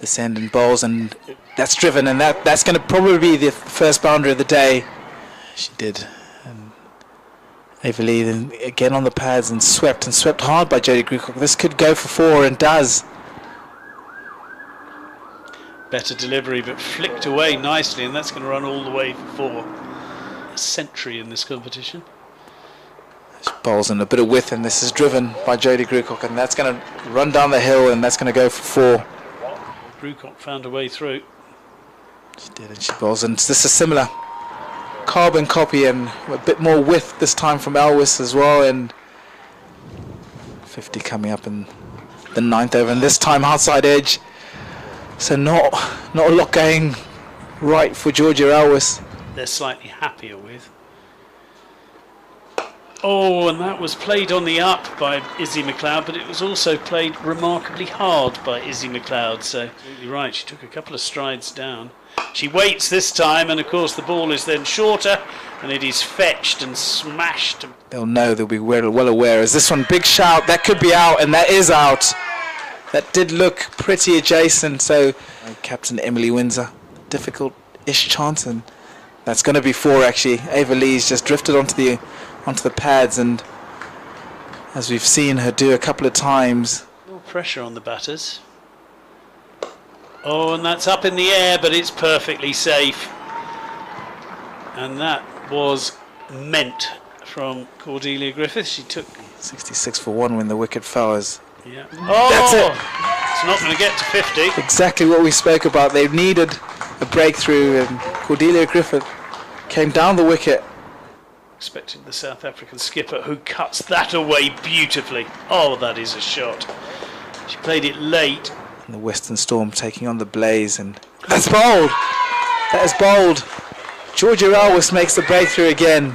this end and bowls, and that's driven, and that's going to probably be the first boundary of the day. She did. And Ava-Lee then again on the pads and swept hard by Jodie Grewcock. This could go for 4 and does. Better delivery, but flicked away nicely, and that's going to run all the way for 4. A century in this competition. She bowls in a bit of width, and this is driven by Jodie Grewcock, and that's going to run down the hill, and that's going to go for 4. Grewcock found a way through. She did, and she bowls, and this is similar. Carbon copy and a bit more width this time from Elwes as well, and 50 coming up in the 9th over, and this time outside edge. So not a lot going right for Georgia Elwes. They're slightly happier with. Oh, and that was played on the up by Izzy McLeod, but it was also played remarkably hard by Izzy McLeod. So, absolutely right, she took a couple of strides down. She waits this time, and of course the ball is then shorter, and it is fetched and smashed. They'll know, they'll be well aware. As this one, big shout, that could be out, and that is out. That did look pretty adjacent, so Captain Emily Windsor, difficult-ish chance, and that's going to be 4 actually. Ava-Lee's just drifted onto the pads, and as we've seen her do a couple of times. More pressure on the batters. Oh, and that's up in the air, but it's perfectly safe. And that was meant from Cordelia Griffith. She took 66 for 1 when the wicket fell. Yeah. Oh, that's it. It's not going to get to 50. Exactly what we spoke about. They needed a breakthrough, and Cordelia Griffith came down the wicket. Expected the South African skipper, who cuts that away beautifully. Oh, that is a shot. She played it late. And the Western Storm taking on the Blaze, and that's bold. That is bold. Georgia Elwes makes the breakthrough again.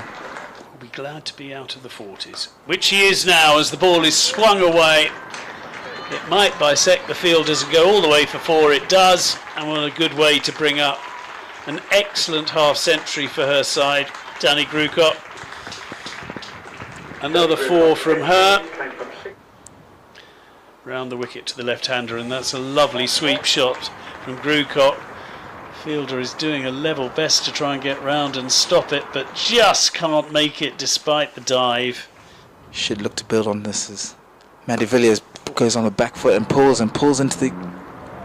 Will be glad to be out of the 40s, which she is now as the ball is swung away. It might bisect the fielders and go all the way for 4. It does, and what a good way to bring up an excellent half century for her side. Danny Grewcock. Another 4 from her. Round the wicket to the left-hander, and that's a lovely sweep shot from Grewcock. Fielder is doing a level best to try and get round and stop it, but just can't make it despite the dive. Should look to build on this as Maddie Villiers goes on the back foot and pulls into the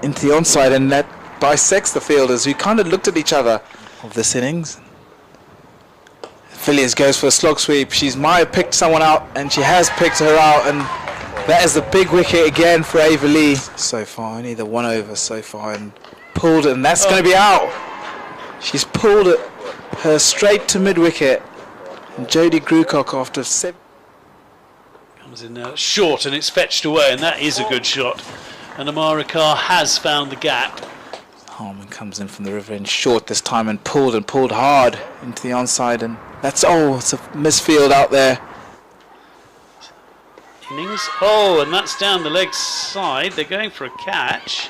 onside, and that bisects the fielders who kind of looked at each other of this innings. Villiers goes for a slog sweep. She might have picked someone out, and she has picked her out, and that is the big wicket again for Ava-Lee. So far, only the 1 over so far, and pulled it, and that's going to be out. She's pulled it, her straight to mid-wicket, and Jodie Grewcock after 7. Comes in now short, and it's fetched away, and that is a good shot. And Amara Carr has found the gap. Harman comes in from the river end short this time, and pulled hard into the onside, and it's a misfield out there. Innings. Oh, and that's down the leg side. They're going for a catch,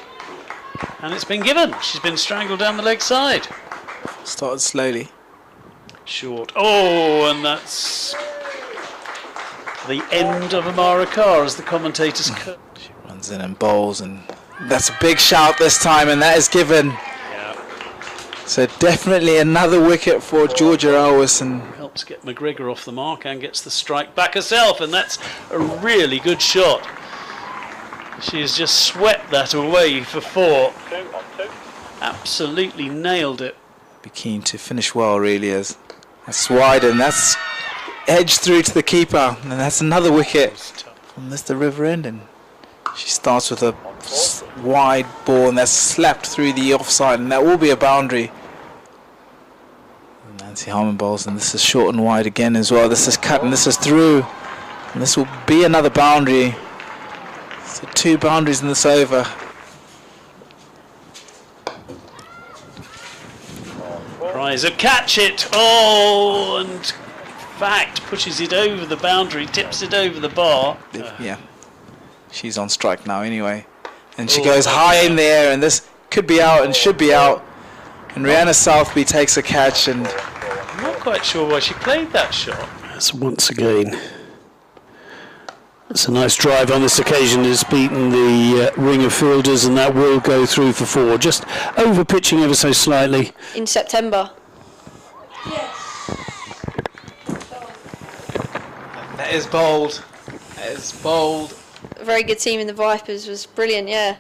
and it's been given. She's been strangled down the leg side. Started slowly. Short. Oh, and that's the end of Amara Carr, as the commentators cut. She runs in and bowls, and that's a big shout this time, and that is given. Yeah. So definitely another wicket for Georgia Elwes, and helps get McGregor off the mark and gets the strike back herself, and that's a really good shot. She has just swept that away for 4. Absolutely nailed it. Be keen to finish well, really, as that's wide, and that's edged through to the keeper, and that's another wicket from the river end, and she starts with a wide ball, and that's slapped through the offside, and that will be a boundary. And Nancy Harman bowls, and this is short and wide again as well. This is cut, and this is through, and this will be another boundary. So 2 boundaries in this over. Prize, catch it! Oh, and in fact pushes it over the boundary, tips it over the bar. Yeah, she's on strike now anyway, and she goes high in the air, and this could be out and should be out, and Rihanna Southby takes a catch, and I'm not quite sure why she played that shot. That's once again It's a nice drive on this occasion. It's beaten the ring of fielders, and that will go through for 4. Just over pitching ever so slightly. In September. That is bold. That is bold. A very good team in the Vipers was brilliant, yeah.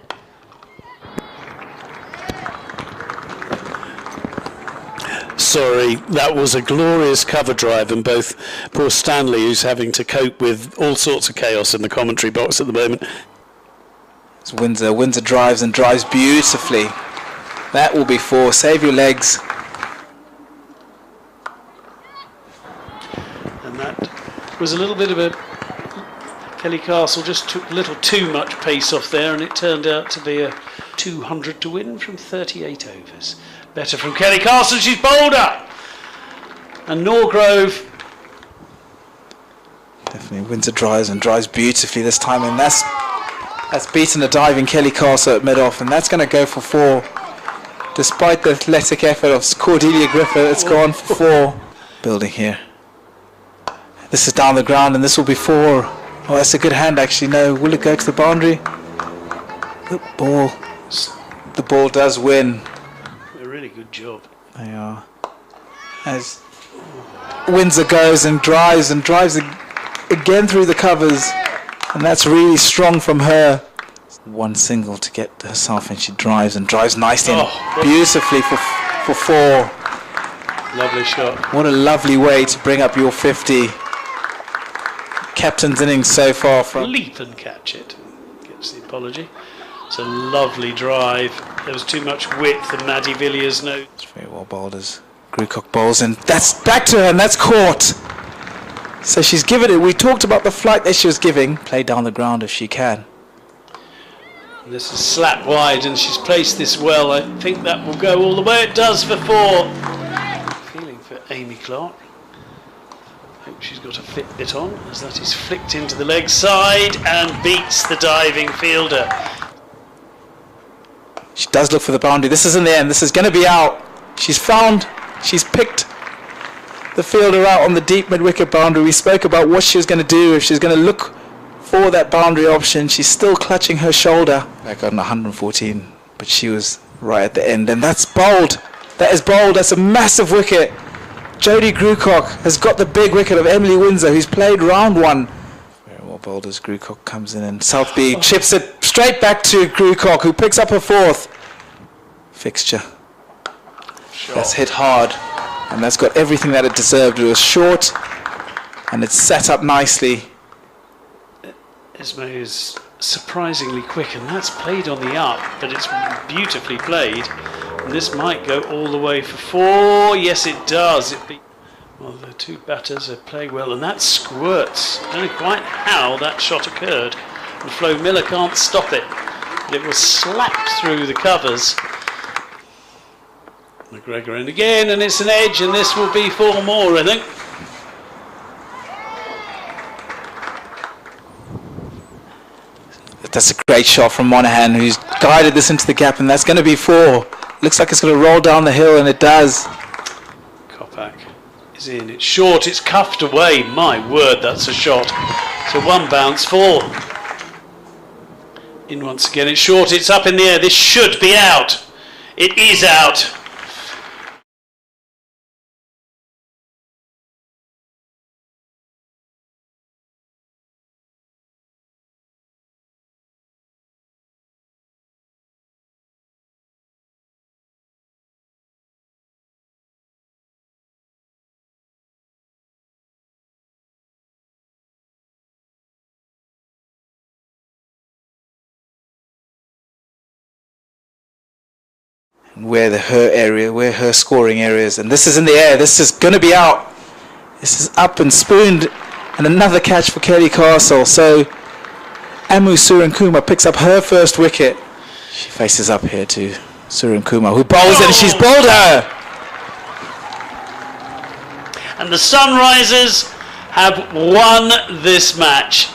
Sorry, that was a glorious cover drive, and both poor Stanley, who's having to cope with all sorts of chaos in the commentary box at the moment. It's Windsor. Windsor drives and drives beautifully. That will be 4. Save your legs. And that was a little bit of a... Kelly Castle just took a little too much pace off there, and it turned out to be a 200 to win from 38 overs. Better from Kelly Castle, she's bowled up. And Norgrove. Definitely Windsor drives and drives beautifully this time, and that's beaten a diving Kelly Castle at mid-off, and that's going to go for 4. Despite the athletic effort of Cordelia Griffith, it's gone for 4. Building here. This is down the ground, and this will be 4. Oh, that's a good hand actually. No, will it go to the boundary? The ball does win. A really good job. They are. As Windsor goes and drives again through the covers, and that's really strong from her. 1 single to get herself, and she drives and drives nicely and beautifully for 4. Lovely shot. What a lovely way to bring up your 50. Captain's innings so far from... Leap and catch it. Gets the apology. It's a lovely drive. There was too much width, and Maddie Villiers note. It's very well bowled as Grucock bowls, and that's back to her, and that's caught. So she's given it. We talked about the flight that she was giving. Play down the ground if she can. And this is slapped wide, and she's placed this well. I think that will go all the way. It does for 4. Feeling for Amy Clark. Hope she's got a Fitbit on, as that is flicked into the leg side and beats the diving fielder. She does look for the boundary. This is in the end. This is going to be out. She's picked the fielder out on the deep mid-wicket boundary. We spoke about what she was going to do, if she's going to look for that boundary option. She's still clutching her shoulder. Back on 114, but she was right at the end. And that's bold. That is bold. That's a massive wicket. Jodie Grucock has got the big wicket of Emily Windsor, who's played round 1. Very well bowled as Grucock comes in, and Southby chips it straight back to Grucock, who picks up her 4th fixture. Sure. That's hit hard, and that's got everything that it deserved. It was short, and it's set up nicely. Esme is surprisingly quick, and that's played on the up, but it's beautifully played. And this might go all the way for 4. Yes, it does. Well, the 2 batters are playing well, and that squirts. I don't know quite how that shot occurred, and Flo Miller can't stop it. But it was slapped through the covers. McGregor in again, and it's an edge, and this will be 4 more, I think. That's a great shot from Monaghan, who's guided this into the gap, and that's going to be 4. Looks like it's going to roll down the hill, and it does. Kopak is in. It's short. It's cuffed away. My word, that's a shot. So 1 bounce, 4. In once again. It's short. It's up in the air. This should be out. It is out. Where her scoring area is, and this is in the air. This is going to be out. This is up and spooned, and another catch for Kelly Castle. So Amu Surankuma picks up her 1st wicket. She faces up here to Surankuma, who bowls it, and she's bowled her. And the Sunrisers have won this match.